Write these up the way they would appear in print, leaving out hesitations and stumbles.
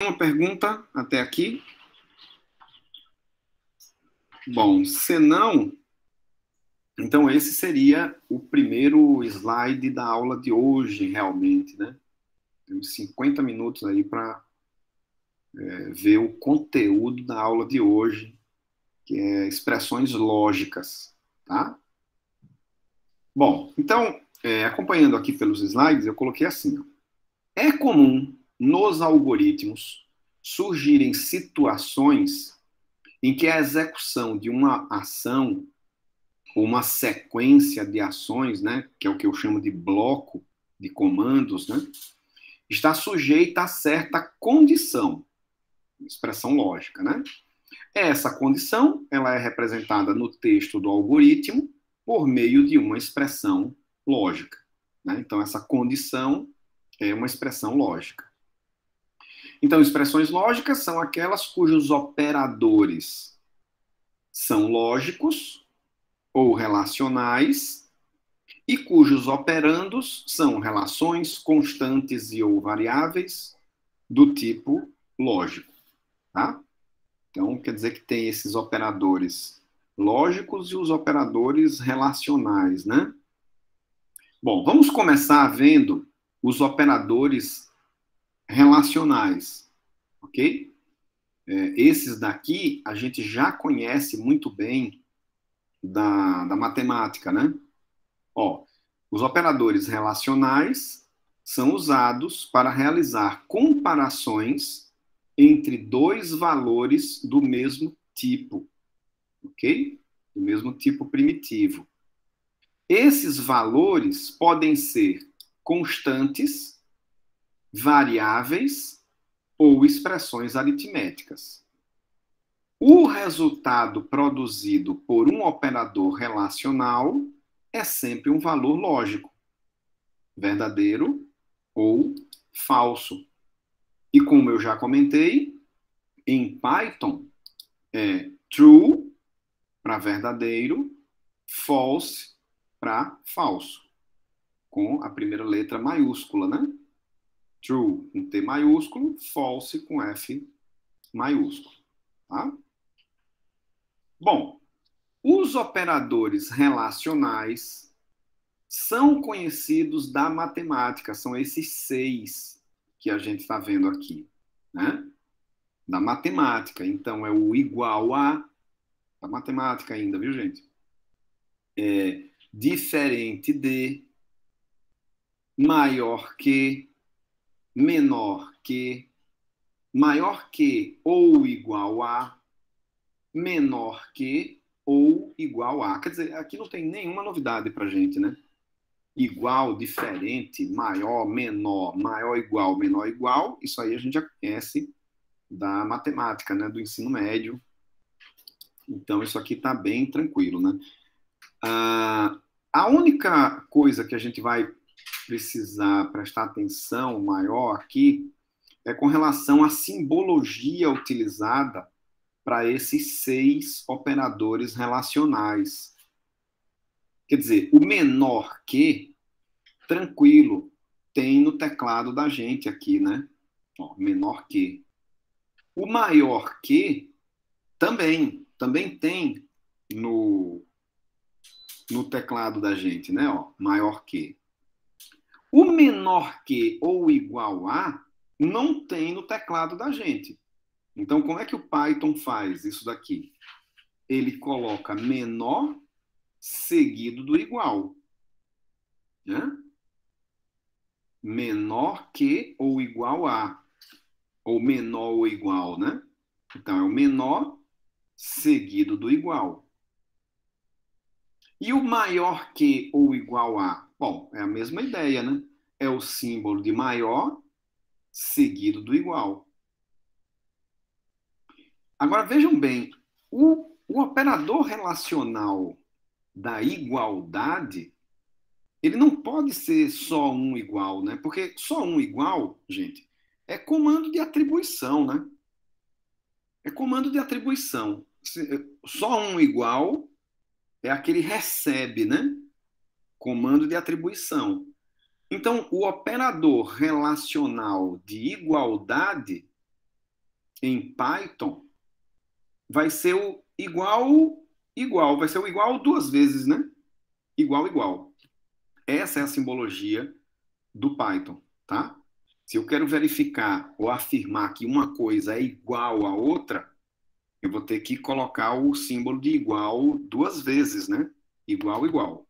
Uma pergunta até aqui? Bom, se não, então esse seria o primeiro slide da aula de hoje, realmente, né? Temos 50 minutos aí para ver o conteúdo da aula de hoje, que é expressões lógicas, tá? Bom, então, acompanhando aqui pelos slides, eu coloquei assim, ó. É comum nos algoritmos surgirem situações em que a execução de uma ação uma sequência de ações, né, que é o que eu chamo de bloco de comandos, né, está sujeita a certa condição, expressão lógica, né? Essa condição, ela é representada no texto do algoritmo por meio de uma expressão lógica, né? Então essa condição é uma expressão lógica. Então expressões lógicas são aquelas cujos operadores são lógicos ou relacionais e cujos operandos são relações constantes e ou variáveis do tipo lógico, tá? Então, quer dizer que tem esses operadores lógicos e os operadores relacionais, né? Bom, vamos começar vendo os operadores relacionais, ok? Esses daqui a gente já conhece muito bem da matemática, né? Ó, os operadores relacionais são usados para realizar comparações entre dois valores do mesmo tipo, ok? Do mesmo tipo primitivo. Esses valores podem ser constantes, variáveis ou expressões aritméticas. O resultado produzido por um operador relacional é sempre um valor lógico, verdadeiro ou falso. E como eu já comentei, em Python é true para verdadeiro, false para falso, com a primeira letra maiúscula, né? True com T maiúsculo, false com F maiúsculo, tá? Bom, os operadores relacionais são conhecidos da matemática, são esses 6 que a gente está vendo aqui, né? Da matemática. Então, é o igual a, da matemática ainda, viu, gente? É diferente de, maior que, menor que, maior que ou igual a, menor que ou igual a. Quer dizer, aqui não tem nenhuma novidade para gente, né? Igual, diferente, maior, menor igual, isso aí a gente já conhece da matemática, né, do ensino médio. Então, isso aqui está bem tranquilo, né? A única coisa que a gente vai precisar prestar atenção maior aqui é com relação à simbologia utilizada para esses 6 operadores relacionais. Quer dizer, o menor que, tranquilo, tem no teclado da gente aqui, né? Ó, menor que. O maior que também tem no, no teclado da gente, né? Ó, maior que. O menor que ou igual a não tem no teclado da gente. Então, como é que o Python faz isso daqui? Ele coloca menor seguido do igual, né? Menor que ou igual a, ou menor ou igual, né? Então, é o menor seguido do igual. E o maior que ou igual a? Bom, é a mesma ideia, né? É o símbolo de maior seguido do igual. Agora vejam bem, o operador relacional da igualdade, ele não pode ser só um igual, né? Porque só um igual, gente, é comando de atribuição, né? É comando de atribuição. Só um igual é aquele recebe, né? Comando de atribuição. Então, o operador relacional de igualdade em Python vai ser o igual, igual. Vai ser o igual duas vezes, né? Igual, igual. Essa é a simbologia do Python, tá? Se eu quero verificar ou afirmar que uma coisa é igual a outra, eu vou ter que colocar o símbolo de igual duas vezes, né? Igual, igual.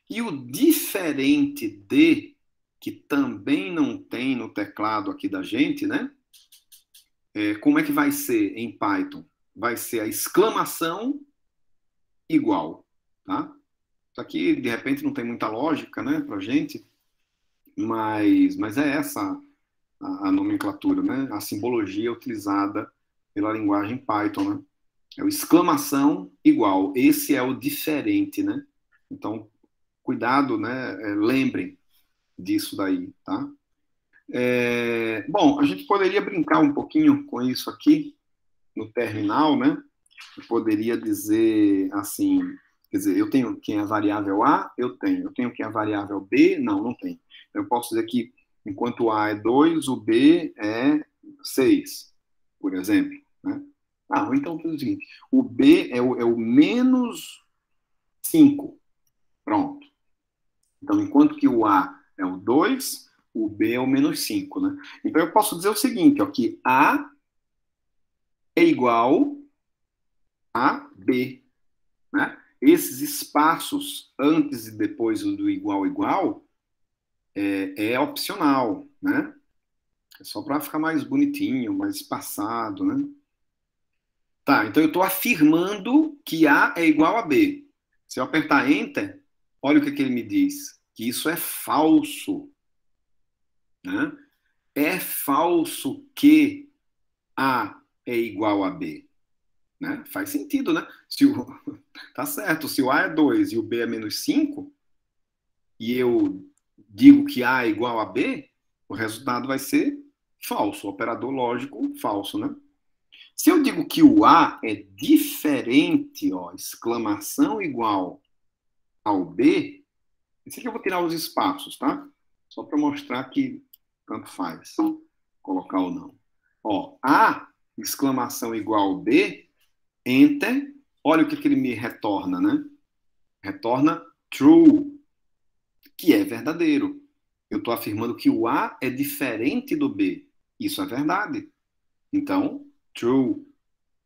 E o diferente de, que também não tem no teclado aqui da gente, né? Como é que vai ser em Python? Vai ser a exclamação igual, tá? Isso aqui, de repente, não tem muita lógica, né, pra gente, mas é essa a nomenclatura, né? A simbologia utilizada pela linguagem Python, né? É o exclamação igual. Esse é o diferente, né? Então, cuidado, né? Lembrem disso daí, tá? Bom, a gente poderia brincar um pouquinho com isso aqui no terminal, né? Eu poderia dizer assim, quer dizer, eu tenho quem é a variável A, eu tenho. Eu tenho quem é a variável B, não, não tenho. Eu posso dizer que enquanto o A é 2, o B é 6, por exemplo, né? Ou então o seguinte, o B é o menos 5, pronto. Então, enquanto que o A é o 2, o B é o menos 5, né? Então, eu posso dizer o seguinte, ó, que A é igual a B, né? Esses espaços antes e depois do igual igual é opcional, né? É só para ficar mais bonitinho, mais espaçado, né? Tá, então eu estou afirmando que A é igual a B. Se eu apertar Enter, olha o que ele me diz, que isso é falso, né? É falso que A é igual a B, né? Faz sentido, né? Tá certo, se o A é 2 e o B é menos 5, e eu digo que A é igual a B, o resultado vai ser falso, operador lógico falso, né? Se eu digo que o A é diferente, ó, exclamação igual ao B, esse aqui eu vou tirar os espaços, tá? Só para mostrar que tanto faz colocar ou não. Ó, A, exclamação igual ao B, Enter, olha o que ele me retorna, né? Retorna true, que é verdadeiro. Eu estou afirmando que o A é diferente do B. Isso é verdade. Então, true,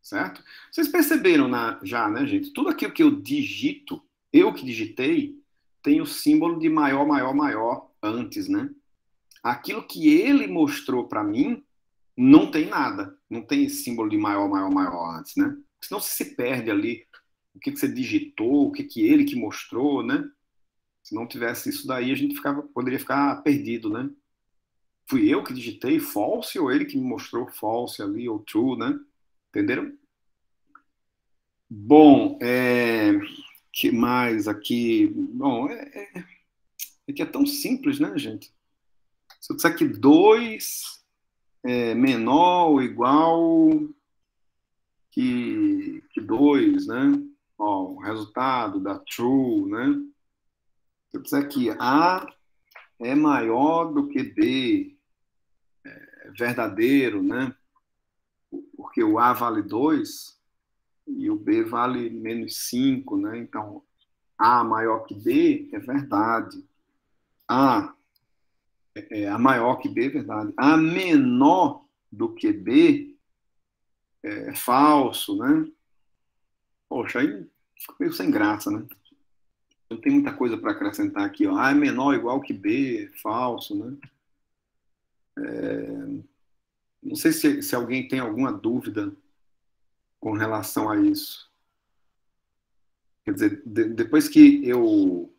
certo? Vocês perceberam já, né, gente? Tudo aquilo que eu digito, eu que digitei, tem o símbolo de maior, maior, maior antes, né? Aquilo que ele mostrou para mim não tem nada. Não tem esse símbolo de maior, maior, maior antes, né? Senão você se perde ali. O que você digitou, o que ele que mostrou, né? Se não tivesse isso daí, a gente poderia ficar perdido, né? Fui eu que digitei false ou ele que me mostrou false ali, ou true, né? Entenderam? Bom, que mais aqui? Bom, é que é tão simples, né, gente? Se eu disser que 2 é menor ou igual que 2, né? Ó, o resultado da true, né? Se eu disser que A é maior do que B, é verdadeiro, né? Porque o A vale 2 e o B vale menos 5, né? Então, A maior que B é verdade. A maior que B é verdade. A menor do que B é falso, né? Poxa, aí fica meio sem graça, né? Não tem muita coisa para acrescentar aqui, ó. A é menor ou igual que B, é falso, né? Não sei se alguém tem alguma dúvida com relação a isso. Quer dizer, depois que eu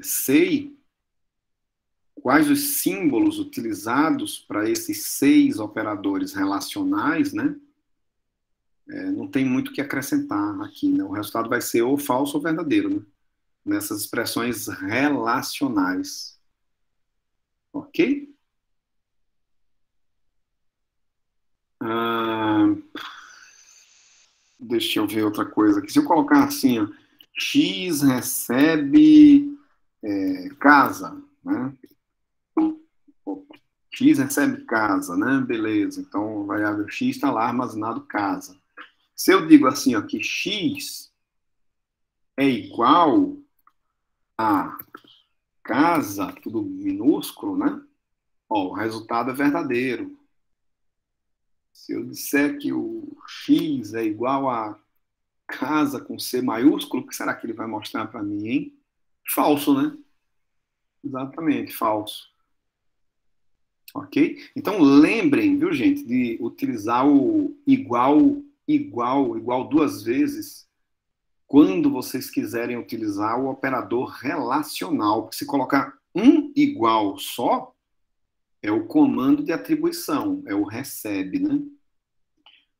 sei quais os símbolos utilizados para esses 6 operadores relacionais, né? Não tem muito o que acrescentar aqui, né? O resultado vai ser ou falso ou verdadeiro, né? Nessas expressões relacionais. Ok? Ah, deixa eu ver outra coisa aqui. Se eu colocar assim, ó, X recebe casa, né? X recebe casa, né? Beleza. Então, variável X está lá armazenado casa. Se eu digo assim, ó, que X é igual a casa, tudo minúsculo, né? Ó, o resultado é verdadeiro. Se eu disser que o X é igual a casa com C maiúsculo, o que será que ele vai mostrar para mim, hein? Falso, né? Exatamente, falso. Ok? Então lembrem, viu, gente, de utilizar o igual duas vezes quando vocês quiserem utilizar o operador relacional. Porque se colocar um igual só, é o comando de atribuição, é o recebe, né?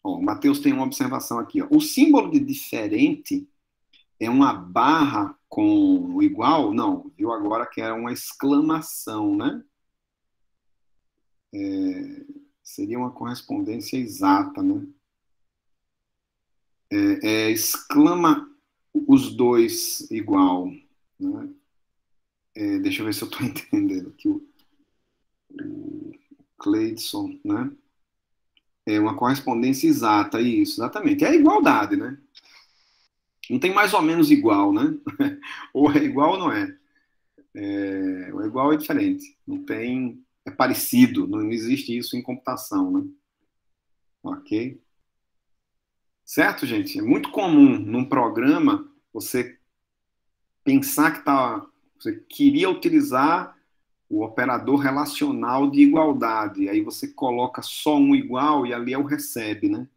Ó, o Matheus tem uma observação aqui. Ó. O símbolo de diferente é uma barra com o igual? Não, viu agora que é uma exclamação, né? Seria uma correspondência exata, né? Exclama os dois igual, né? Deixa eu ver se eu estou entendendo aqui o Cleidson, né? É uma correspondência exata, isso, exatamente. É a igualdade, né? Não tem mais ou menos igual, né? Ou é igual ou não é. O igual é diferente. Não tem. É parecido. Não existe isso em computação, né? Ok? Certo, gente? É muito comum num programa você pensar que você queria utilizar o operador relacional de igualdade. Aí você coloca só um igual e ali é o recebe, né?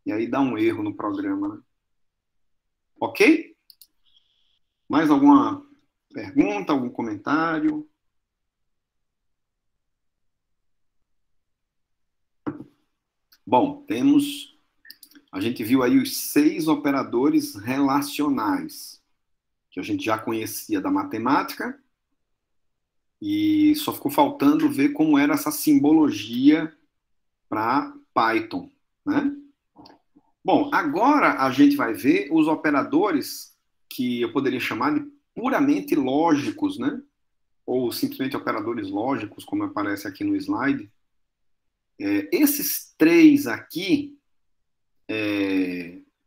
E aí dá um erro no programa, né? Ok? Mais alguma pergunta, algum comentário? Bom, a gente viu aí os 6 operadores relacionais, que a gente já conhecia da matemática, e só ficou faltando ver como era essa simbologia para Python, né? Bom, agora a gente vai ver os operadores que eu poderia chamar de puramente lógicos, né? Ou simplesmente operadores lógicos, como aparece aqui no slide. Esses 3 aqui,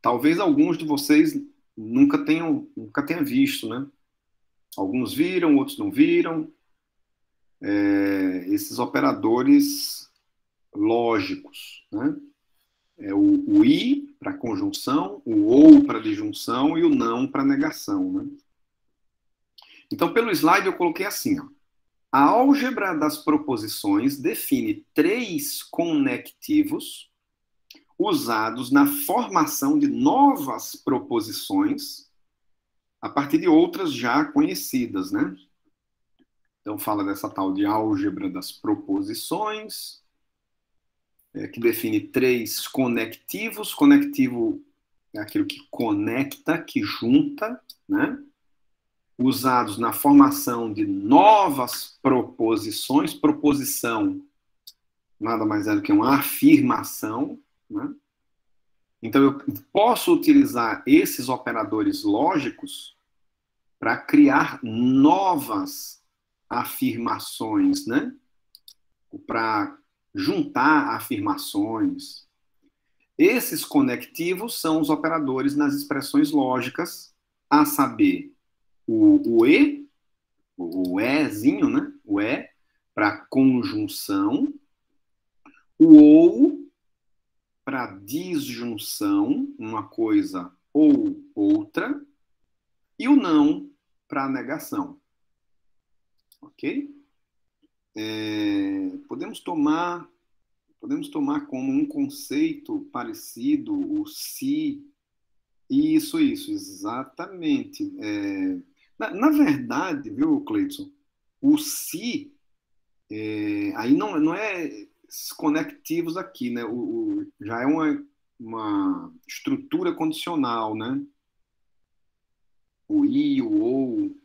talvez alguns de vocês nunca tenham visto, né? Alguns viram, outros não viram. Esses operadores lógicos, né? O i para conjunção, o ou para disjunção e o não para negação, né? Então, pelo slide eu coloquei assim, ó. A álgebra das proposições define 3 conectivos usados na formação de novas proposições a partir de outras já conhecidas, né? Então fala dessa tal de álgebra das proposições, que define 3 conectivos. Conectivo é aquilo que conecta, que junta, né? Usados na formação de novas proposições. Proposição nada mais é do que uma afirmação, né? Então eu posso utilizar esses operadores lógicos para criar novas afirmações, né? Para juntar afirmações. Esses conectivos são os operadores nas expressões lógicas, a saber, o e, o ezinho, né? O e para conjunção, o ou para disjunção, uma coisa ou outra, e o não para negação. Ok? Podemos tomar como um conceito parecido o se. Isso, exatamente. Na verdade, viu, Cleiton, o se, aí não é conectivos aqui, né? Já é uma estrutura condicional, né? O i, o ou.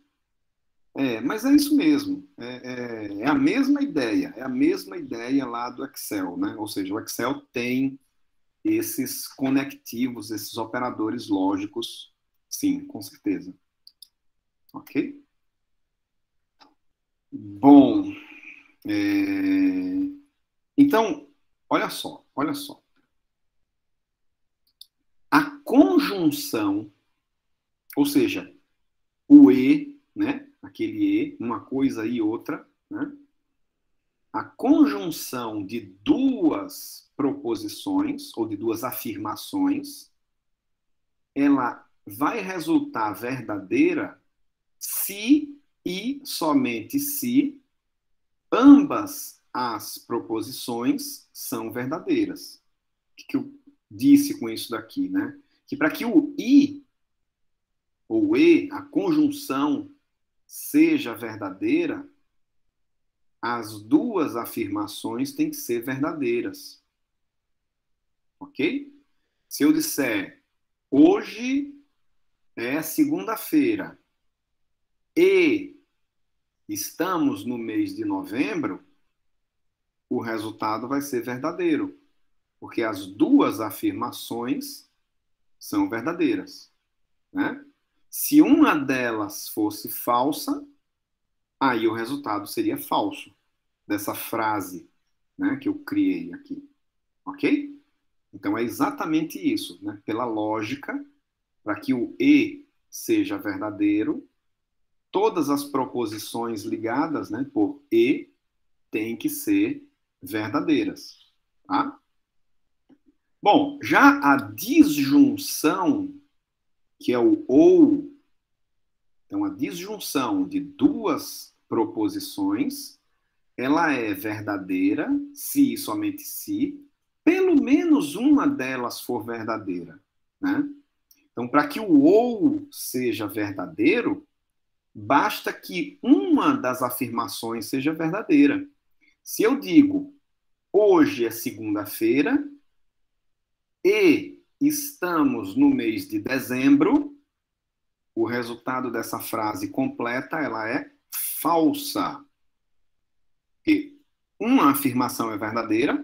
Mas é isso mesmo. É a mesma ideia. É a mesma ideia lá do Excel, né? Ou seja, o Excel tem esses conectivos, esses operadores lógicos, sim, com certeza. Ok? Bom, Então, olha só, olha só. A conjunção, ou seja, o e, né? Aquele e, uma coisa e outra, né? A conjunção de duas proposições ou de duas afirmações, ela vai resultar verdadeira se e somente se ambas as proposições são verdadeiras. O que eu disse com isso daqui, né? Que para que o i ou e, a conjunção, seja verdadeira, as duas afirmações têm que ser verdadeiras. Ok? Se eu disser, hoje é segunda-feira e estamos no mês de novembro, o resultado vai ser verdadeiro, porque as duas afirmações são verdadeiras, né? Se uma delas fosse falsa, aí o resultado seria falso dessa frase, né, que eu criei aqui, ok? Então é exatamente isso, né? Pela lógica, para que o e seja verdadeiro, todas as proposições ligadas, né, por e têm que ser verdadeiras, tá? Bom, já a disjunção, que é o ou, então a disjunção de duas proposições, ela é verdadeira se e somente se pelo menos uma delas for verdadeira, né? Então, para que o ou seja verdadeiro, basta que uma das afirmações seja verdadeira. Se eu digo, hoje é segunda-feira e estamos no mês de dezembro, o resultado dessa frase completa, ela é falsa. Porque uma afirmação é verdadeira,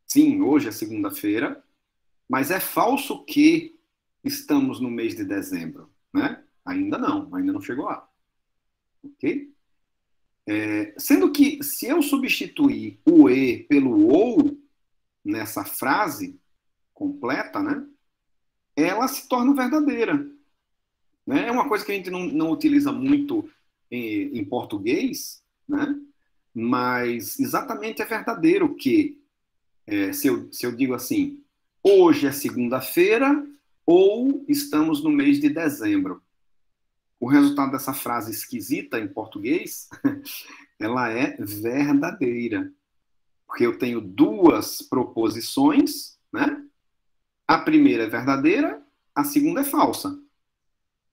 sim, hoje é segunda-feira, mas é falso que estamos no mês de dezembro, né? Ainda não chegou lá. Ok? Sendo que, se eu substituir o e pelo ou nessa frase completa, né? Ela se torna verdadeira. Né? É uma coisa que a gente não utiliza muito em português, né? Mas exatamente é verdadeiro que, se eu digo assim, hoje é segunda-feira ou estamos no mês de dezembro. O resultado dessa frase esquisita em português, ela é verdadeira. Porque eu tenho duas proposições, né? A primeira é verdadeira, a segunda é falsa.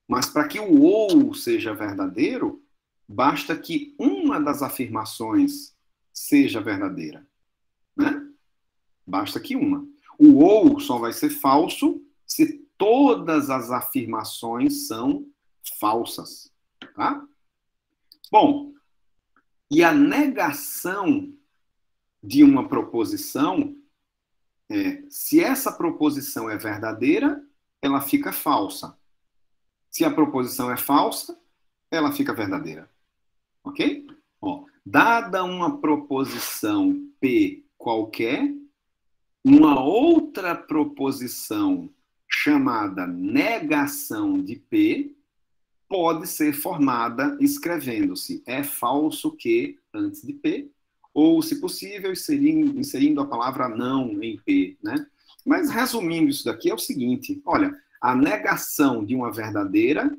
Mas para que o ou seja verdadeiro, basta que uma das afirmações seja verdadeira, né? Basta que uma. O ou só vai ser falso se todas as afirmações são falsas, tá? Bom, e a negação de uma proposição, se essa proposição é verdadeira, ela fica falsa. Se a proposição é falsa, ela fica verdadeira. Ok? Ó, dada uma proposição P qualquer, uma outra proposição chamada negação de P pode ser formada escrevendo-se é falso que antes de P, ou, se possível, inserindo a palavra não em P, né? Mas, resumindo isso daqui, é o seguinte, olha, a negação de uma verdadeira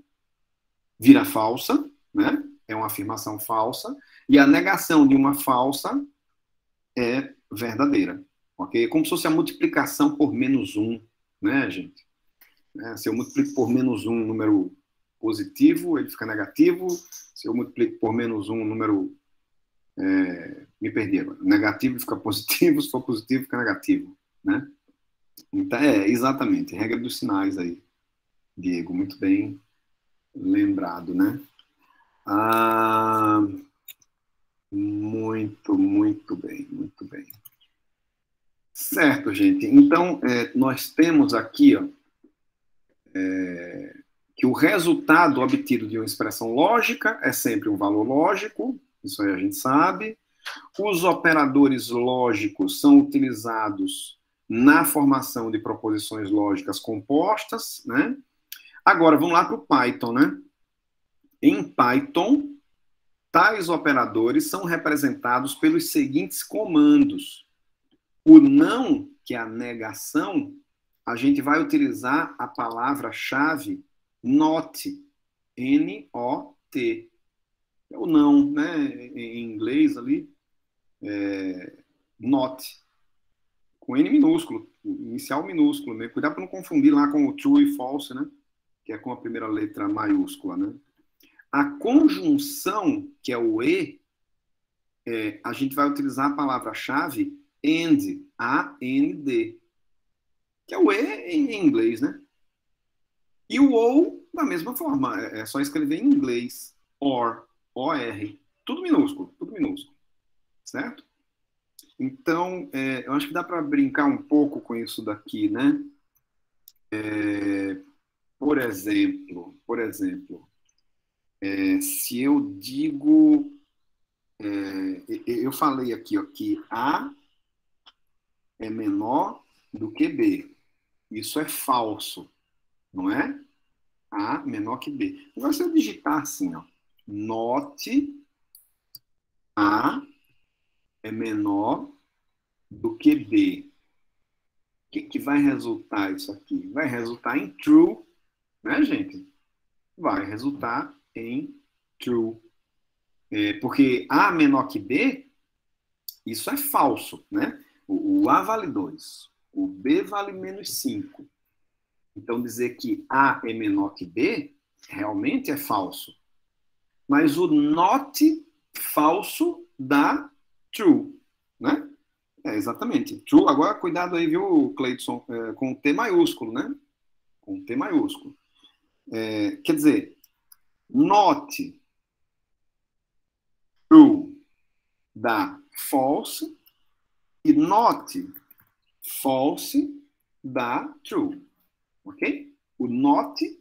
vira falsa, né? É uma afirmação falsa, e a negação de uma falsa é verdadeira, ok? É como se fosse a multiplicação por menos um, né, gente? Se eu multiplico por menos um número positivo, ele fica negativo. Se eu multiplico por menos um número, me perdi agora, negativo fica positivo, se for positivo fica negativo, né? Então, exatamente, regra dos sinais aí, Diego, muito bem lembrado, né? Muito bem, muito bem. Certo, gente. Então, nós temos aqui, ó, que o resultado obtido de uma expressão lógica é sempre um valor lógico, isso aí a gente sabe. Os operadores lógicos são utilizados na formação de proposições lógicas compostas, né? Agora, vamos lá para o Python, né? Em Python, tais operadores são representados pelos seguintes comandos. O não, que é a negação, a gente vai utilizar a palavra-chave not, N-O-T. É o não, né? Em inglês ali, not, com N minúsculo, inicial minúsculo, né? Cuidado para não confundir lá com o true e false, né? Que é com a primeira letra maiúscula, né? A conjunção, que é o e, a gente vai utilizar a palavra-chave and, A-N-D, que é o e em inglês, né? E o ou, da mesma forma, é só escrever em inglês, or, O-R, tudo minúsculo, certo? Então, eu acho que dá para brincar um pouco com isso daqui, né? Por exemplo, se eu digo, eu falei aqui, ó, que A é menor do que B. Isso é falso, não é? A menor que B. Agora, se eu digitar assim, ó, not A é menor do que B. O que vai resultar isso aqui? Vai resultar em true, né, gente? Vai resultar em true. Porque A menor que B, isso é falso, né? O A vale 2, o B vale menos 5. Então, dizer que A é menor que B, realmente é falso. Mas o not falso dá true, né? Exatamente. True. Agora, cuidado aí, viu, Cleidson, com T maiúsculo, né? Com T maiúsculo. Quer dizer, not true dá false e not false dá true. Ok? O not,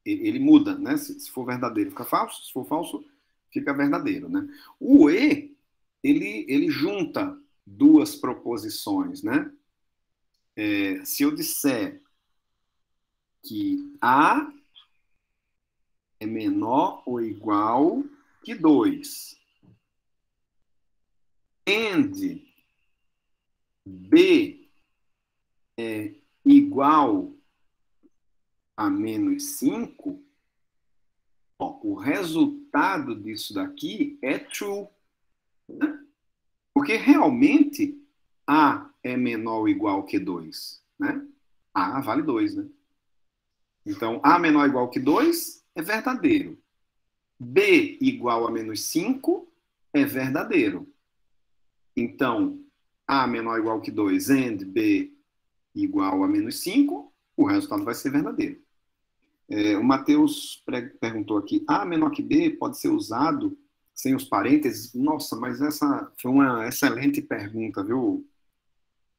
ele muda, né? Se for verdadeiro, fica falso. Se for falso, fica verdadeiro, né? O e, ele junta duas proposições, né? Se eu disser que A é menor ou igual que 2, and B é igual a menos 5, o resultado disso daqui é true, né? Porque realmente A é menor ou igual que 2, né? A vale 2, né? Então, A menor ou igual que 2 é verdadeiro. B igual a menos 5 é verdadeiro. Então, A menor ou igual que 2 and B igual a menos 5, o resultado vai ser verdadeiro. O Matheus perguntou aqui, A menor que B pode ser usado sem os parênteses? Nossa, mas essa foi uma excelente pergunta, viu,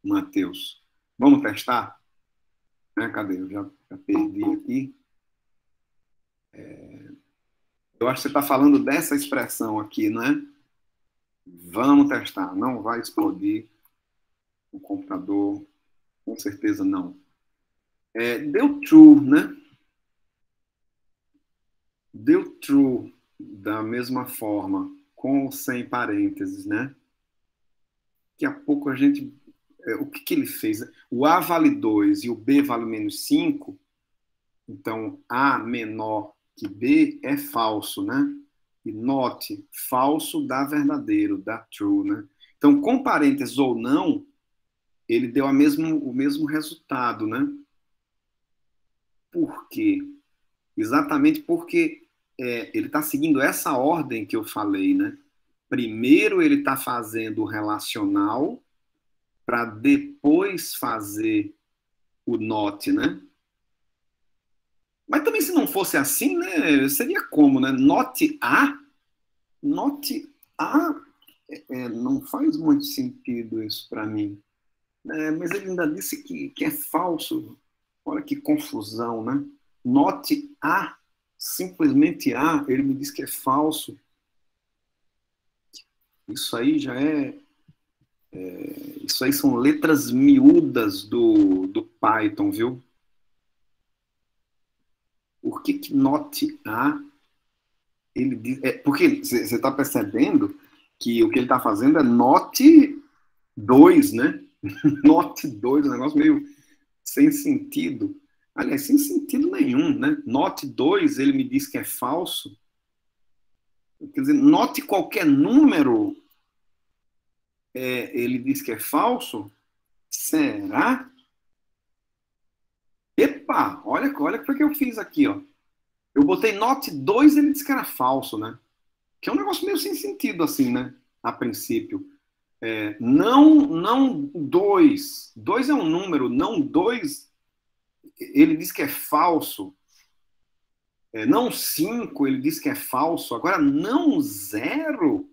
Matheus? Vamos testar? Cadê? Eu já perdi aqui. Eu acho que você está falando dessa expressão aqui, não é? Vamos testar. Não vai explodir o computador. Com certeza não. Deu true, né? Deu true da mesma forma, com ou sem parênteses, né? Daqui a pouco a gente... o que ele fez? O A vale 2 e o B vale menos 5. Então, A menor que B é falso, né? E not, falso dá verdadeiro, dá true, né? Então, com parênteses ou não, ele deu o mesmo resultado, né? Por quê? Exatamente porque ele está seguindo essa ordem que eu falei, né? Primeiro ele está fazendo o relacional para depois fazer o not, né? Mas também se não fosse assim, né? Seria como, né? Not A não faz muito sentido isso para mim. Mas ele ainda disse que é falso. Olha que confusão, né? Not A, simplesmente A, ele me diz que é falso. Isso aí já isso aí são letras miúdas do Python, viu? Por que que Not A, ele diz, porque você está percebendo que o que ele está fazendo é Not 2, né? Not 2, um negócio meio sem sentido. Aliás, sem sentido nenhum, né? Not 2, ele me diz que é falso. Quer dizer, note qualquer número, ele diz que é falso. Será? Epa, olha o que foi que eu fiz aqui, ó. Eu botei Not 2, ele disse que era falso, né? Que é um negócio meio sem sentido, assim, né? A princípio. Não 2. 2 é um número, não 2, ele diz que é falso. Não 5, ele diz que é falso. Agora, não 0,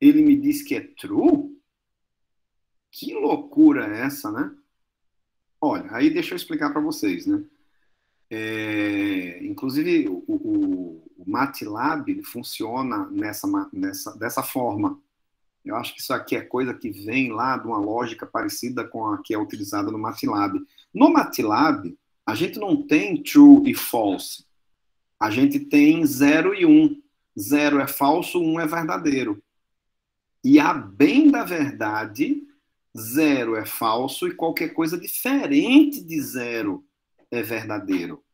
ele me diz que é true? Que loucura é essa, né? Olha, aí deixa eu explicar para vocês, né? Inclusive, o MATLAB ele funciona dessa forma. Eu acho que isso aqui é coisa que vem lá de uma lógica parecida com a que é utilizada no MATLAB. No MATLAB, a gente não tem true e false. A gente tem 0 e 1. 0 é falso, 1 é verdadeiro. E a bem da verdade, 0 é falso e qualquer coisa diferente de 0 é verdadeiro.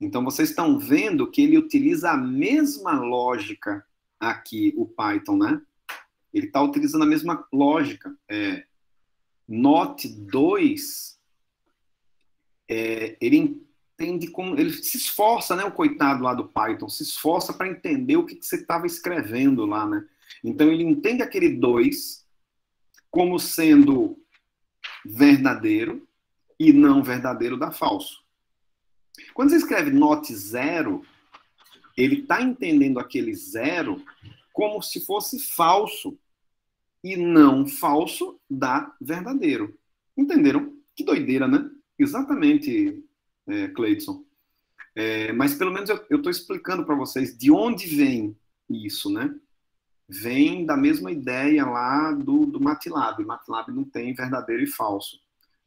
Então, vocês estão vendo que ele utiliza a mesma lógica aqui, o Python, né? Ele está utilizando a mesma lógica. Not 2, ele entende como... Ele se esforça, né? O coitado lá do Python, se esforça para entender o que você estava escrevendo lá, né? Então, ele entende aquele 2 como sendo verdadeiro e não verdadeiro dá falso. Quando você escreve not 0, ele está entendendo aquele 0 como se fosse falso e não falso dá verdadeiro. Entenderam? Que doideira, né? Exatamente, Cleidson. Mas pelo menos eu estou explicando para vocês de onde vem isso, né? Vem da mesma ideia lá do MATLAB. O MATLAB não tem verdadeiro e falso.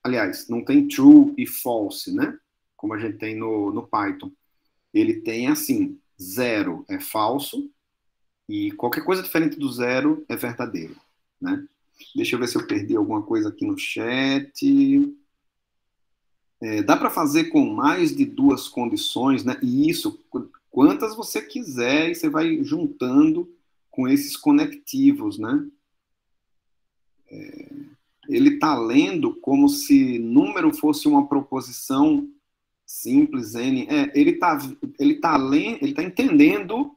Aliás, não tem true e false, né? Como a gente tem no Python. Ele tem assim, 0 é falso e qualquer coisa diferente do 0 é verdadeiro, né? Deixa eu ver se eu perdi alguma coisa aqui no chat. Dá para fazer com mais de 2 condições, né? E isso, quantas você quiser, e você vai juntando com esses conectivos, né? Ele está lendo como se número fosse uma proposição simples, N. Ele tá entendendo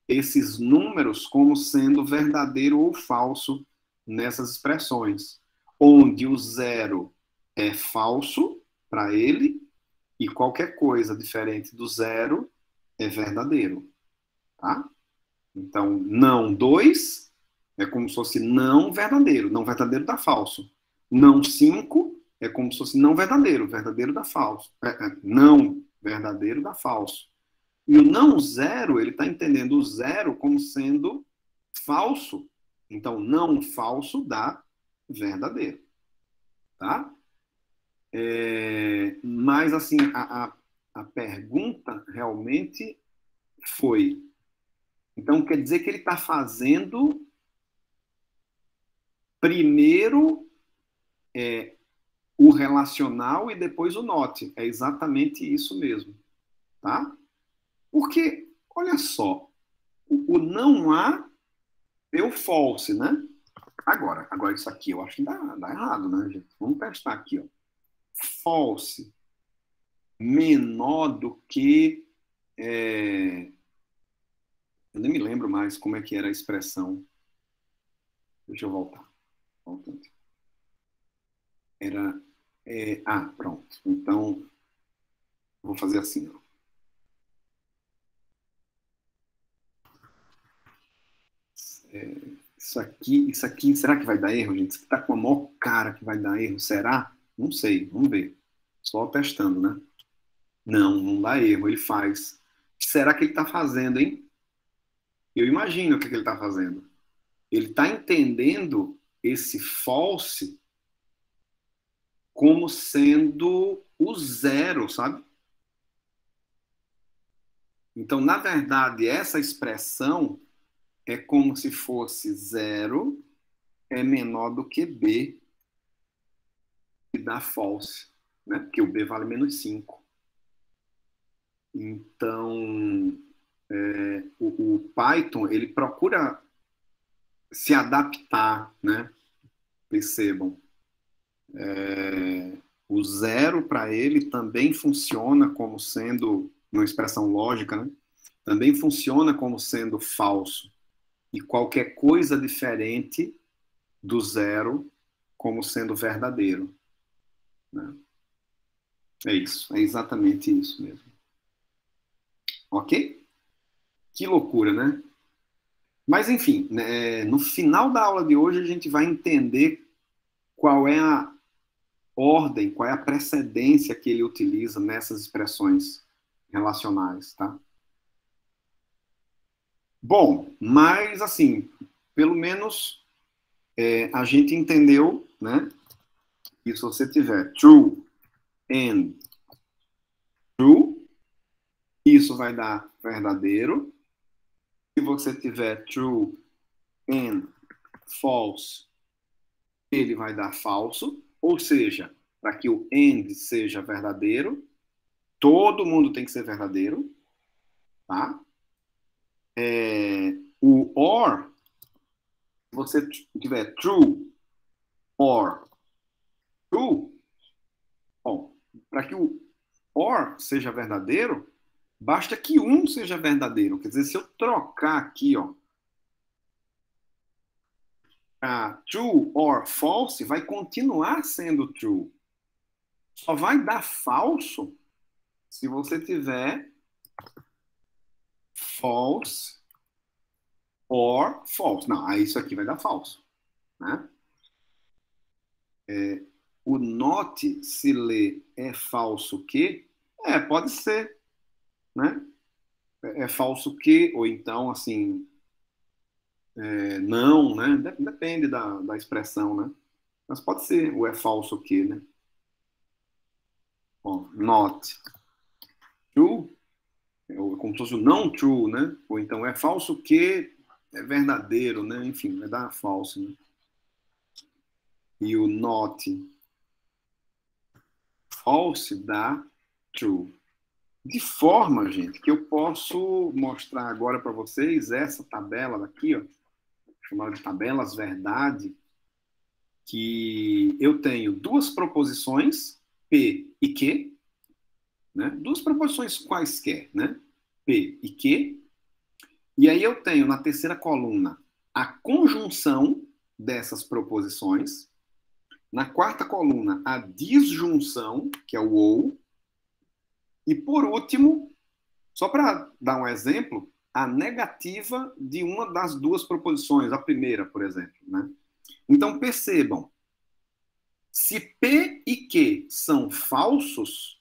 esses números como sendo verdadeiro ou falso nessas expressões, onde o 0 é falso para ele e qualquer coisa diferente do 0 é verdadeiro, tá? Então, não 2 é como se fosse não verdadeiro. Não verdadeiro dá falso. Não 5 é como se fosse não verdadeiro. Verdadeiro dá falso. Não verdadeiro dá falso. E o não 0, ele está entendendo o 0 como sendo falso. Então, não falso dá verdadeiro. Tá? Mas, assim, a pergunta realmente foi... Então, quer dizer que ele está fazendo primeiro o relacional e depois o not. É exatamente isso mesmo, tá? Porque, olha só, o não há é o false, né? Agora isso aqui eu acho que dá errado, né, gente? Vamos testar aqui, ó. False menor do que... eu nem me lembro mais como é que era a expressão. Deixa eu voltar. Voltando. Era... pronto. Então, vou fazer assim, ó. Isso aqui, será que vai dar erro, gente? Isso aqui tá com a maior cara que vai dar erro. Será? Não sei, vamos ver. Só testando, né? Não dá erro, ele faz. Será que ele tá fazendo, hein? Eu imagino o que ele tá fazendo. Ele está entendendo esse false como sendo o zero, sabe? Então, na verdade, essa expressão é como se fosse zero é menor do que B, que dá false, né? Porque o B vale menos 5. Então, o Python, ele procura se adaptar, né? Percebam. O zero, para ele, também funciona como sendo, uma expressão lógica, né? Também funciona como sendo falso. E qualquer coisa diferente do zero como sendo verdadeiro, né? É isso, é exatamente isso mesmo. Ok? Que loucura, né? Mas, enfim, né, no final da aula de hoje a gente vai entender qual é a ordem, qual é a precedência que ele utiliza nessas expressões relacionais, tá? Bom, mas, assim, pelo menos a gente entendeu, né? Que se você tiver true and true, isso vai dar verdadeiro. Se você tiver true and false, ele vai dar falso. Ou seja, para que o and seja verdadeiro, todo mundo tem que ser verdadeiro, tá? O or, se você tiver true or true, bom, para que o or seja verdadeiro, basta que um seja verdadeiro. Quer dizer, se eu trocar aqui, ó, true or false, vai continuar sendo true. Só vai dar falso se você tiver false or false. Não, aí isso aqui vai dar falso, né? O not se lê é falso que? Pode ser, né? É falso que, ou então, assim, não, né? Depende da expressão, né? Mas pode ser o é falso que, né? Ó, not true, como se fosse o não true, né? Ou então é falso que é verdadeiro, né? Enfim, vai dar falso, né? E o not false dá true. De forma, gente, que eu posso mostrar agora para vocês essa tabela daqui, ó, chamada de tabelas verdade, que eu tenho duas proposições, P e Q, né? Duas proposições quaisquer, né? P e Q. E aí eu tenho na terceira coluna a conjunção dessas proposições. Na quarta coluna, a disjunção, que é o ou. E por último, só para dar um exemplo, a negativa de uma das duas proposições, a primeira, por exemplo, né? Então percebam, se P e Q são falsos,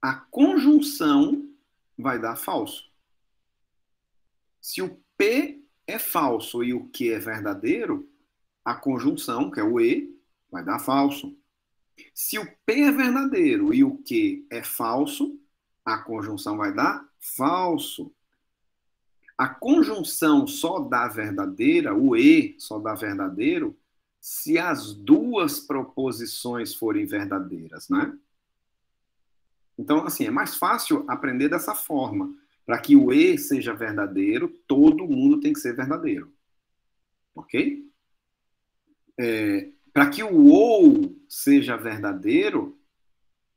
a conjunção vai dar falso. Se o P é falso e o Q é verdadeiro, a conjunção, que é o E, vai dar falso. Se o P é verdadeiro e o Q é falso, a conjunção vai dar falso. A conjunção só dá verdadeira, o E só dá verdadeiro, se as duas proposições forem verdadeiras, né? Então, assim, é mais fácil aprender dessa forma. Para que o E seja verdadeiro, todo mundo tem que ser verdadeiro. Ok? Para que o OU seja verdadeiro,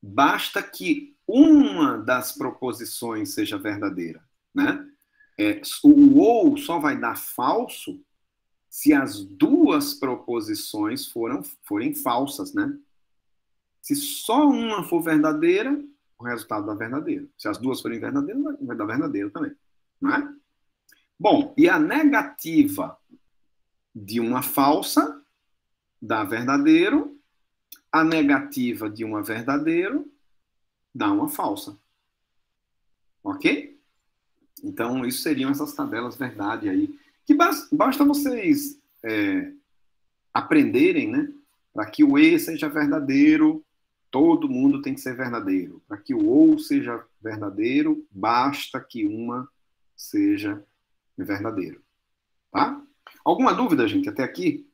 basta que uma das proposições seja verdadeira, né? O OU só vai dar falso se as duas proposições forem falsas, né? Se só uma for verdadeira, o resultado dá verdadeiro. Se as duas forem verdadeiras, vai dar verdadeiro também, não é? Bom, e a negativa de uma falsa dá verdadeiro, a negativa de uma verdadeiro dá uma falsa. Ok? Então, isso seriam essas tabelas verdade aí que basta vocês aprenderem, né? Para que o E seja verdadeiro, todo mundo tem que ser verdadeiro. Para que o ou seja verdadeiro, basta que uma seja verdadeiro. Tá? Alguma dúvida, gente, até aqui?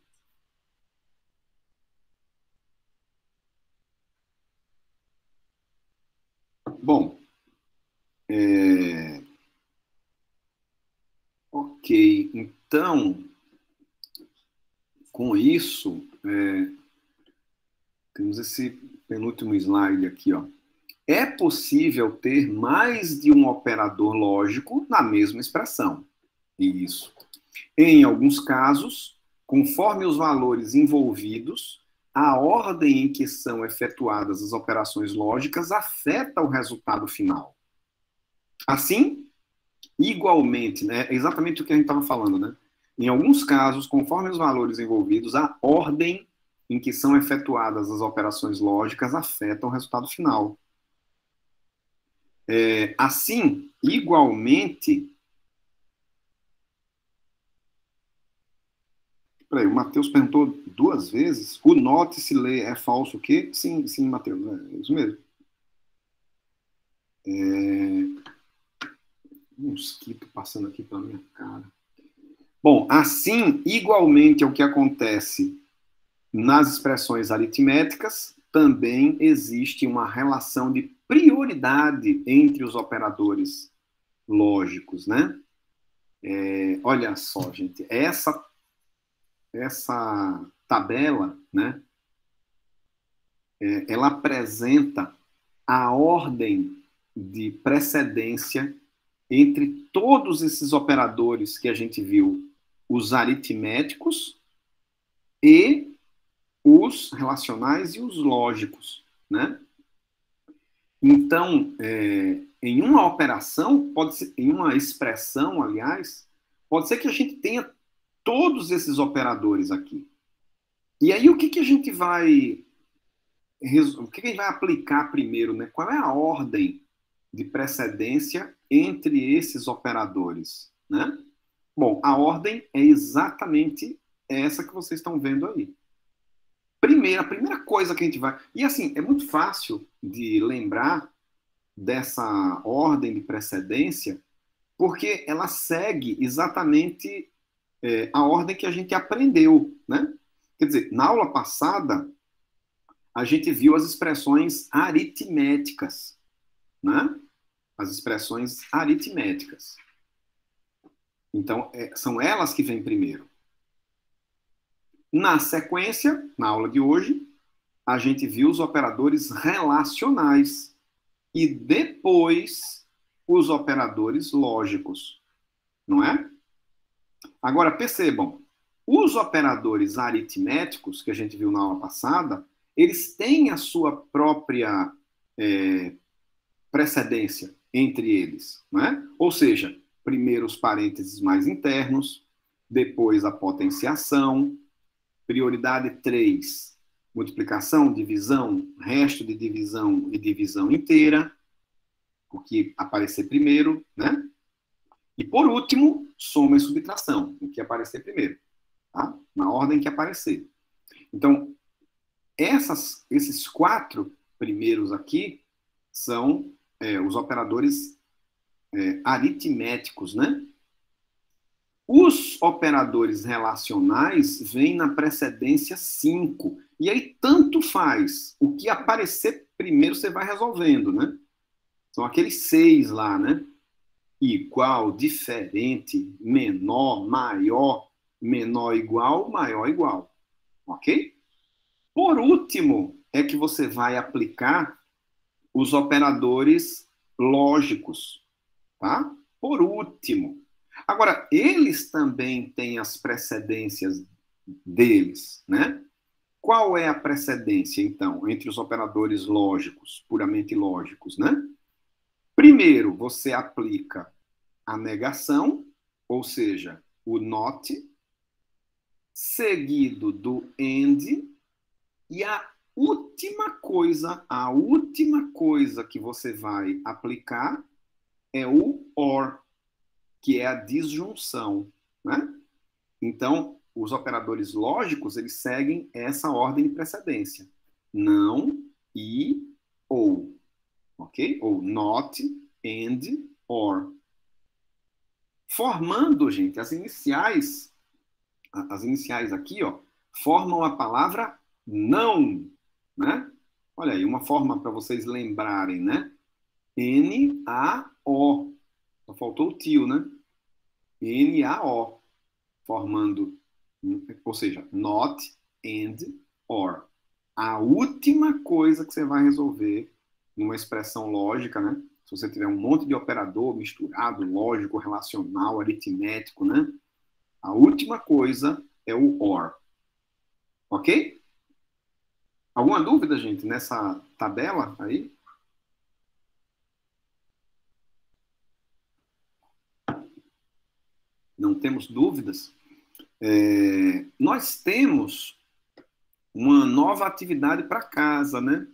Bom, ok, então, com isso, temos esse penúltimo slide aqui, ó. É possível ter mais de um operador lógico na mesma expressão. Isso. Em alguns casos, conforme os valores envolvidos, a ordem em que são efetuadas as operações lógicas afeta o resultado final. Assim, igualmente, né, é exatamente o que a gente estava falando, né? Em alguns casos, conforme os valores envolvidos, a ordem em que são efetuadas as operações lógicas afeta o resultado final. Assim, igualmente... Peraí, o Matheus perguntou 2 vezes. O not se lê é falso o quê? Sim, sim, Matheus, é isso mesmo. Um mosquito passando aqui pela minha cara. Bom, assim, igualmente é o que acontece nas expressões aritméticas, também existe uma relação de prioridade entre os operadores lógicos, né? Olha só, gente, essa tabela, né, ela apresenta a ordem de precedência entre todos esses operadores que a gente viu, os aritméticos e os relacionais e os lógicos, né? Então, em uma operação, pode ser, em uma expressão, aliás, pode ser que a gente tenha todos esses operadores aqui. E aí, o que a gente vai aplicar primeiro, né? Qual é a ordem de precedência entre esses operadores, né? Bom, a ordem é exatamente essa que vocês estão vendo aí. A primeira coisa que a gente vai... E assim, é muito fácil de lembrar dessa ordem de precedência, porque ela segue exatamente a ordem que a gente aprendeu, né? Quer dizer, na aula passada, a gente viu as expressões aritméticas, né? As expressões aritméticas. Então, são elas que vêm primeiro. Na sequência, na aula de hoje, a gente viu os operadores relacionais e depois os operadores lógicos, não é? Agora, percebam, os operadores aritméticos, que a gente viu na aula passada, eles têm a sua própria precedência entre eles, não é? Ou seja, primeiro os parênteses mais internos, depois a potenciação, prioridade 3, multiplicação, divisão, resto de divisão e divisão inteira, o que aparecer primeiro, né? E por último, soma e subtração, o que aparecer primeiro, tá? Na ordem que aparecer. Então, esses 4 primeiros aqui são os operadores aritméticos, né? Os operadores relacionais vêm na precedência 5. E aí, tanto faz. O que aparecer primeiro, você vai resolvendo, né? São aqueles 6 lá, né? Igual, diferente, menor, maior, menor igual, maior igual. Ok? Por último, é que você vai aplicar os operadores lógicos, tá? Por último. Agora, eles também têm as precedências deles, né? Qual é a precedência, então, entre os operadores lógicos, puramente lógicos, né? Primeiro, você aplica a negação, ou seja, o not, seguido do and, e a última coisa que você vai aplicar é o or, que é a disjunção, né? Então, os operadores lógicos, eles seguem essa ordem de precedência. Não, e, ou. Ok? Ou not, and, or. Formando, gente, as iniciais aqui, ó, formam a palavra não, né? Olha aí, uma forma para vocês lembrarem, né? N-A-O. Só faltou o tio, né? N-A-O. Formando, ou seja, not, and, or. A última coisa que você vai resolver numa expressão lógica, né? Se você tiver um monte de operador misturado, lógico, relacional, aritmético, né? A última coisa é o or. Ok? Alguma dúvida, gente, nessa tabela aí? Não temos dúvidas? Nós temos uma nova atividade para casa, né?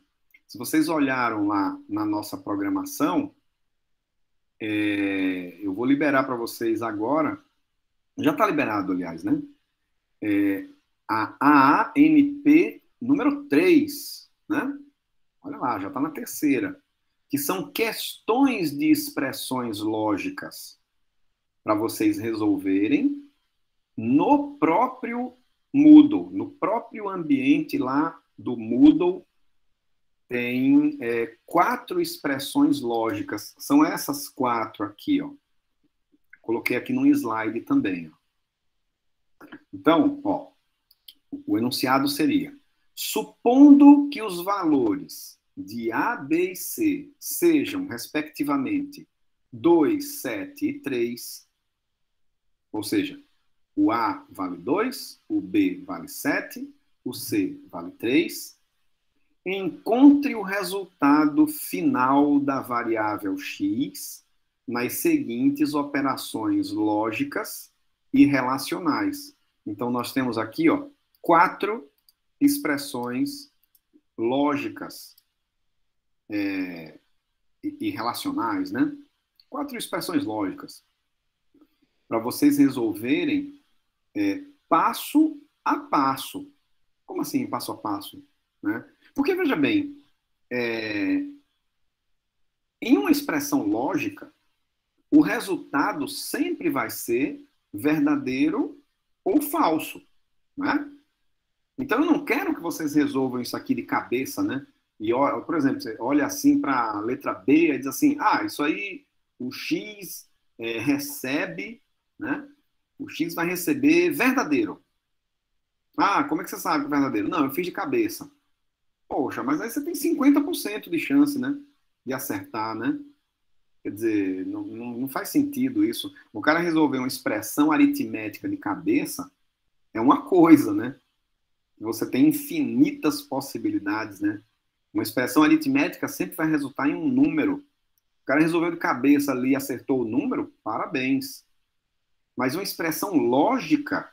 Se vocês olharam lá na nossa programação, eu vou liberar para vocês agora. Já está liberado, aliás, né? A AANP número 3, né? Olha lá, já está na terceira. Que são questões de expressões lógicas para vocês resolverem no próprio Moodle, no próprio ambiente lá do Moodle, tem 4 expressões lógicas. São essas 4 aqui, ó. Coloquei aqui num slide também. Ó. Então, ó, o enunciado seria: supondo que os valores de A, B e C sejam, respectivamente, 2, 7 e 3, ou seja, o A vale 2, o B vale 7, o C vale 3. Encontre o resultado final da variável x nas seguintes operações lógicas e relacionais. Então, nós temos aqui, ó, 4 expressões lógicas e relacionais, né? 4 expressões lógicas para vocês resolverem passo a passo. Como assim, passo a passo? Né? Porque, veja bem, em uma expressão lógica, o resultado sempre vai ser verdadeiro ou falso, né? Então, eu não quero que vocês resolvam isso aqui de cabeça, né? E, por exemplo, você olha assim para a letra B e diz assim, isso aí, o X recebe, né? O X vai receber verdadeiro. Como é que você sabe que é verdadeiro? Não, eu fiz de cabeça. Poxa, mas aí você tem 50% de chance, né? De acertar, né? Quer dizer, não faz sentido isso. O cara resolver uma expressão aritmética de cabeça é uma coisa, né? Você tem infinitas possibilidades, né? Uma expressão aritmética sempre vai resultar em um número. O cara resolveu de cabeça ali e acertou o número, parabéns. Mas uma expressão lógica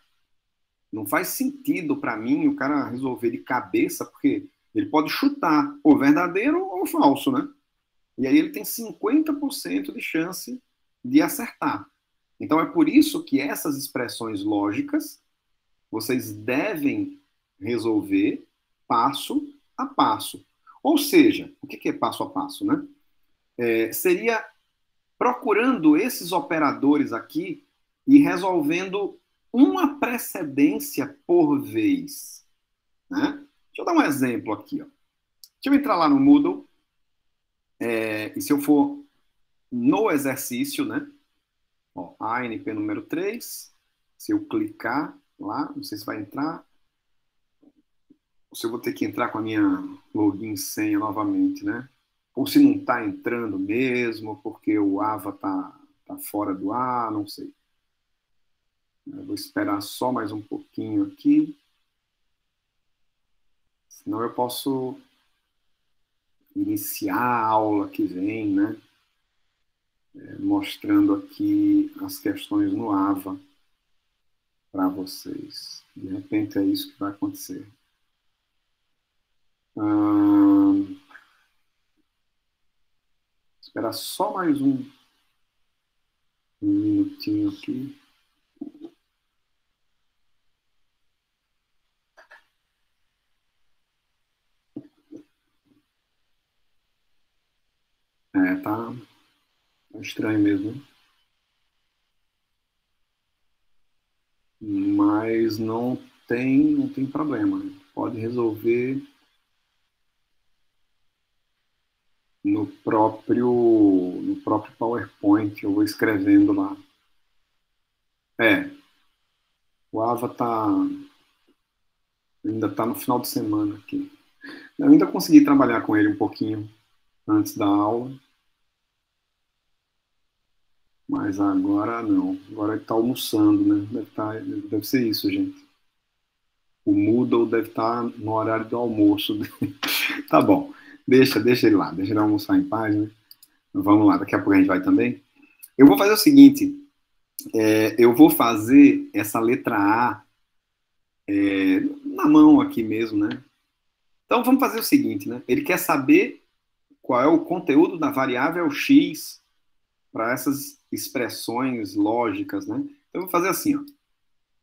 não faz sentido para mim o cara resolver de cabeça, porque ele pode chutar ou verdadeiro ou falso, né? E aí ele tem 50% de chance de acertar. Então é por isso que essas expressões lógicas vocês devem resolver passo a passo. Ou seja, o que é passo a passo, né? Seria procurando esses operadores aqui e resolvendo uma precedência por vez, né? Deixa eu dar um exemplo aqui, ó. Deixa eu entrar lá no Moodle, e se eu for no exercício, né? Ó, ANP número 3, se eu clicar lá, não sei se vai entrar, ou se eu vou ter que entrar com a minha login e senha novamente, né? Ou se não está entrando mesmo, porque o AVA tá fora do ar, não sei. Eu vou esperar só mais um pouquinho aqui. Senão eu posso iniciar a aula que vem, né? Mostrando aqui as questões no AVA para vocês. De repente é isso que vai acontecer. Esperar só mais um minutinho aqui. Tá estranho mesmo, né? Mas não tem problema. Pode resolver no próprio PowerPoint. Eu vou escrevendo lá. É, o Ava ainda tá no final de semana aqui. Eu ainda consegui trabalhar com ele um pouquinho antes da aula, mas agora não. Agora ele está almoçando, né? Deve ser isso, gente. O Moodle deve estar no horário do almoço. Tá bom, deixa ele lá, deixa ele almoçar em paz, né? Vamos lá, daqui a pouco a gente vai também. Eu vou fazer o seguinte, eu vou fazer essa letra A na mão aqui mesmo, né? Então vamos fazer o seguinte, né? Ele quer saber qual é o conteúdo da variável x para essas expressões lógicas, né? Então eu vou fazer assim, ó.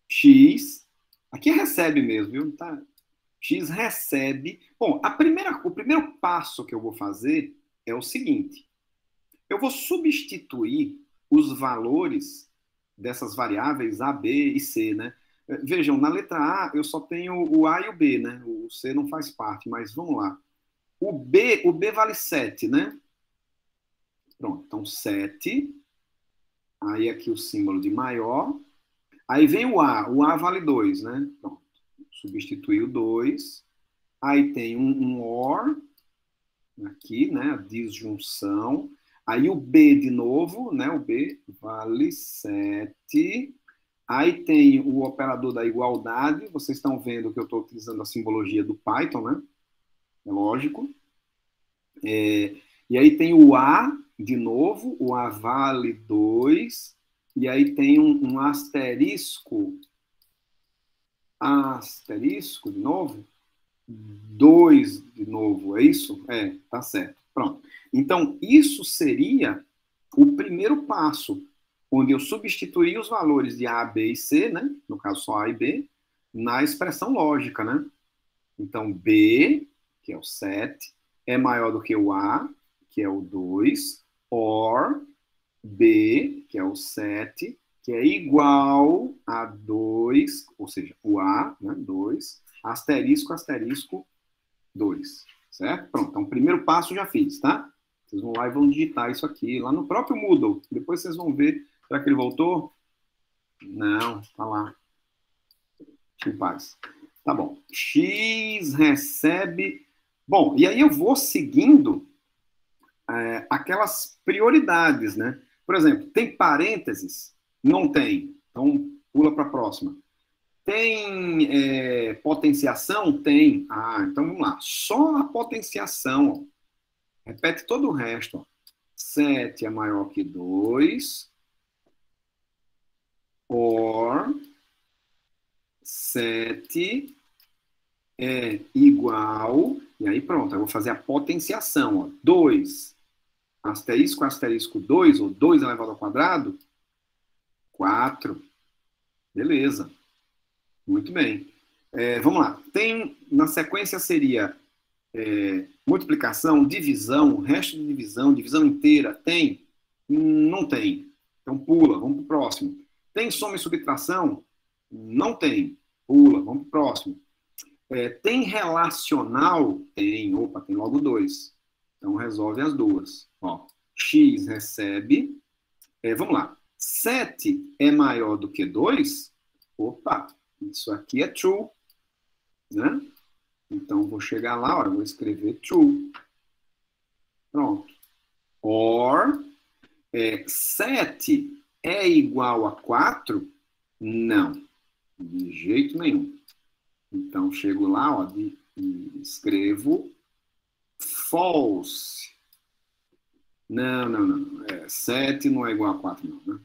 X, aqui recebe mesmo, viu? Tá? X recebe. Bom, o primeiro passo que eu vou fazer é o seguinte: eu vou substituir os valores dessas variáveis A, B e C, né? Vejam, na letra A eu só tenho o A e o B, né? O C não faz parte, mas vamos lá. O B vale 7, né? Pronto, então 7. Aí aqui o símbolo de maior. Aí vem o A vale 2, né? Pronto, substitui o 2. Aí tem um OR, aqui, né? A disjunção. Aí o B de novo, né? O B vale 7. Aí tem o operador da igualdade. Vocês estão vendo que eu estou utilizando a simbologia do Python, né? É lógico. E aí tem o A de novo. O A vale 2. E aí tem um asterisco. Asterisco de novo. 2 de novo, é isso? Tá certo. Pronto. Então, isso seria o primeiro passo, onde eu substituí os valores de A, B e C, né? No caso só A e B, na expressão lógica, né? Então, B, que é o 7, é maior do que o A, que é o 2, or B, que é o 7, que é igual a 2, ou seja, o A, né? 2, asterisco, asterisco, 2. Certo? Pronto. Então, o primeiro passo já fiz, tá? Vocês vão lá e vão digitar isso aqui, lá no próprio Moodle. Depois vocês vão ver. Será que ele voltou? Não, tá lá. Em paz. Tá bom. X recebe... Bom, e aí eu vou seguindo aquelas prioridades, né? Por exemplo, tem parênteses? Não tem. Então, pula para a próxima. Tem potenciação? Tem. Então vamos lá. Só a potenciação. Ó. Repete todo o resto. Ó. 7 é maior que 2. Or 7 é igual. E aí pronto, eu vou fazer a potenciação. Ó. 2, asterisco, asterisco 2, ou 2 elevado ao quadrado, 4. Beleza. Muito bem. Vamos lá. Na sequência seria multiplicação, divisão, resto de divisão, divisão inteira. Tem? Não tem. Então pula, vamos para o próximo. Tem soma e subtração? Não tem. Pula, vamos para o próximo. Tem relacional? Tem. Opa, tem logo 2. Então resolve as duas. Ó, X recebe. Vamos lá. 7 é maior do que 2? Opa, isso aqui é true. Né? Então, vou chegar lá, ó, vou escrever true. Pronto. Or, 7 é igual a 4? Não, de jeito nenhum. Então, chego lá, ó, e escrevo false. Não. 7 não é igual a 4, não, né?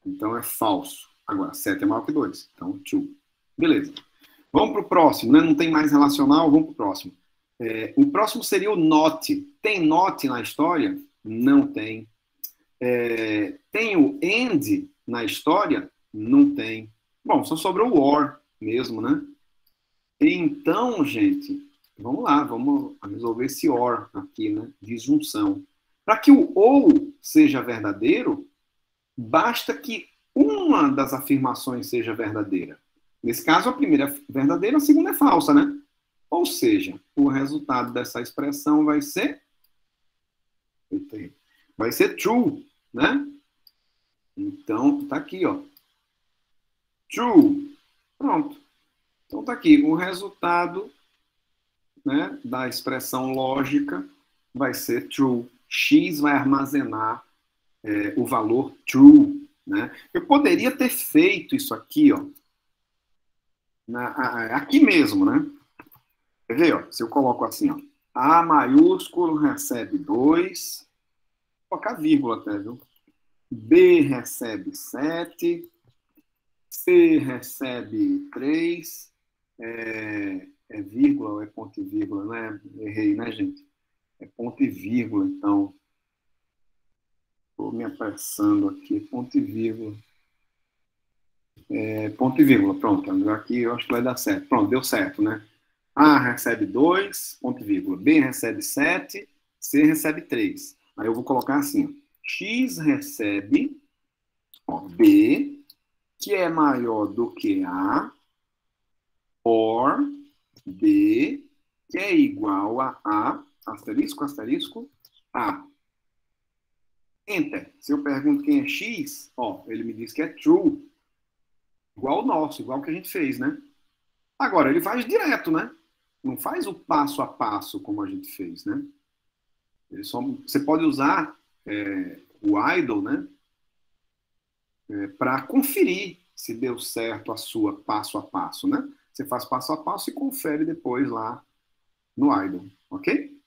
Então, é falso. Agora, 7 é maior que 2. Então, true. Beleza. Vamos para o próximo, né? Não tem mais relacional, vamos para o próximo. O próximo seria o not. Tem not na história? Não tem. Tem o and na história? Não tem. Bom, só sobrou o or mesmo, né? Então, gente, vamos lá, vamos resolver esse or aqui, né? Disjunção. Para que o ou seja verdadeiro, basta que uma das afirmações seja verdadeira. Nesse caso, a primeira é verdadeira, a segunda é falsa, né? Ou seja, o resultado dessa expressão vai ser true, né? Então, tá aqui, ó. True. Pronto. Então tá aqui, o resultado, né, da expressão lógica vai ser true. X vai armazenar o valor true, né? Eu poderia ter feito isso aqui, ó, aqui mesmo, né? Quer ver, ó? Se eu coloco assim, ó, A maiúsculo recebe 2, vou colocar vírgula até, viu? B recebe 7, C recebe 3, é vírgula ou é ponto e vírgula, né? Errei, né, gente? É ponto e vírgula, então. Estou me apressando aqui, ponto e vírgula. Ponto e vírgula, pronto. Aqui eu acho que vai dar certo. Pronto, deu certo, né? A recebe 2, ponto e vírgula. B recebe 7, C recebe 3. Aí eu vou colocar assim, ó. X recebe, ó, B, que é maior do que A, or B, que é igual a, asterisco, asterisco, A. Enter. Se eu pergunto quem é X, ó, ele me diz que é true. Igual o nosso, igual o que a gente fez, né? Agora, ele faz direto, né? Não faz o passo a passo como a gente fez, né? Você pode usar o idle, né? Para conferir se deu certo a sua passo a passo, né? Você faz passo a passo e confere depois lá no idle, ok?